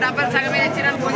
డబ్బులు సగమే ఇచ్చినా ఫోన్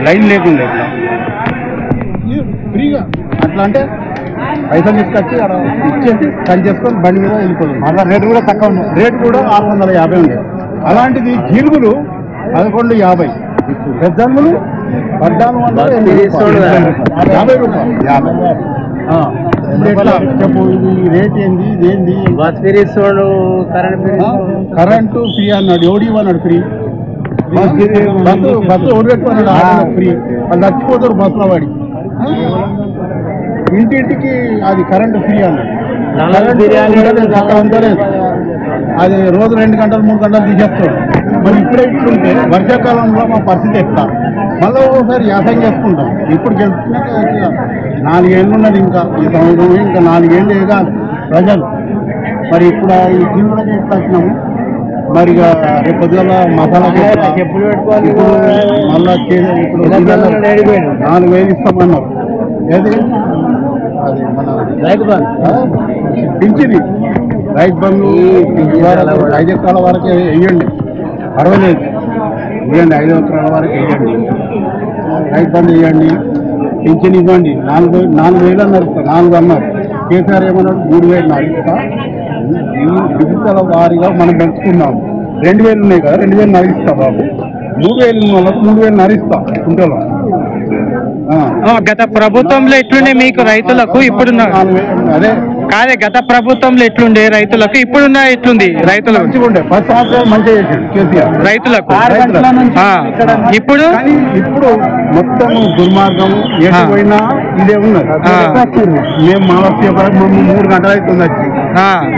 లైన్ లేకుండా ఇట్లా ఫ్రీగా అట్లా అంటే పైసలు తీసుకొచ్చి అక్కడ ఇచ్చేసి పని చేసుకొని బండి మీద వెళ్ళిపోతుంది. మళ్ళీ రేటు కూడా తక్కువ ఉంది, రేటు కూడా 650 ఉంది. అలాంటిది జీలుగులు 1150, పెద్దలు 1450 రూపాయలు. చెప్పు ఇది రేట్ ఏంది, ఇదేంది? కరెంటు ఫ్రీ అన్నాడు, ఎవడి అన్నాడు ఫ్రీ? Bus ఓడిపెట్టుకున్నాడు free. వాళ్ళు చచ్చిపోతారు బస్సులో వాడికి. ఇంటింటికి అది కరెంటు ఫ్రీ అన్నాడు. అది రోజు 2 గంటలు 3 గంటలు తీసేస్తాడు. మరి ఇప్పుడే ఇట్లుంటే వర్షాకాలంలో మా పరిస్థితి ఎట్లా? మళ్ళీ ఒకసారి వ్యవసాయం చేసుకుంటాం. ఇప్పుడు గెలుచుకున్నాక 4 ఏళ్ళు ఉన్నది, ఇంకా ఈ సంవత్సరం ఇంకా 4 ఏళ్ళు కాదు ప్రజలు. మరి ఇప్పుడు ఈ జీవులకి ఎట్లా వచ్చినాము? మరి ఇక రేపు పొద్దుగల మసాలా చెప్పులు పెట్టుకోవాలి. మళ్ళా ఇప్పుడు 4000 ఇస్తామన్నారు. ఏది అది మన రైతు బంధు పింఛని, రైతు బంధు 5 ఎకరాల వరకు వేయండి, పర్వాలేదు ఇవ్వండి. 5 ఎకరాల వరకు వేయండి, రైతు బంధు వేయండి, పింఛన్ ఇవ్వండి. 4,000 అన్నారు, 4 అన్నారు. కేసీఆర్ ఏమన్నాడు? 3,000 నడుస్తా. ఈ విజితల వారీగా మనం పెంచుకున్నాం. 2,000 ఉన్నాయి కదా, 2,000 నరిస్తా బాబు. 3,000 ఉన్న వాళ్ళకు 3,000 నరిస్తా కుంటలో. గత ప్రభుత్వంలో ఎట్లుండే మీకు రైతులకు? ఇప్పుడున్న అదే కాదే, గత ప్రభుత్వంలో ఎట్లుండే రైతులకు, ఇప్పుడున్న ఎట్లుంది రైతులకు? మంచిగా ఉండే, 10 సంవత్సరాలు మంచిగా చేశాడు కేసీఆర్ రైతులకు. ఇప్పుడు మొత్తం దుర్మార్గం, ఎటు పోయినా ఇదే ఉన్నది. మేము మాలస్య 3 గంటలు అవుతుంది వచ్చి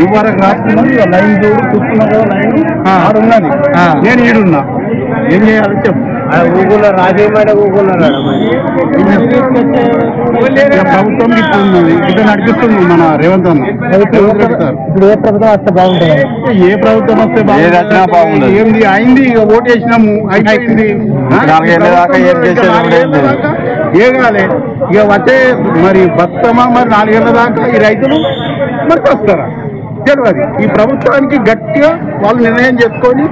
ఇవరకు రాస్తున్నది. లైన్ చూడు, కూర్చున్న లైన్ ఆడున్నది, నేను ఈడున్నా. ఏం చేయాలి చెప్పు? ప్రభుత్వం ఇస్తుంది ఇట్లా నడిపిస్తుంది మన రేవంత్ అన్న. ఇప్పుడు ఏ ప్రభుత్వం వస్తే బాగుంటుంది? ఏ ప్రభుత్వం వస్తే బాగుంటుంది? ఏంది అయింది, ఇక ఓటు వేసినాము అయిపోయింది. ఏ కాలే ఇక వచ్చే మరి బతుకమ్మ మరి 4 ఏళ్ల దాకా ఈ రైతులు మరి వస్తారా తెలియదు. ఈ ప్రభుత్వానికి గట్టిగా వాళ్ళు నిర్ణయం చేసుకొని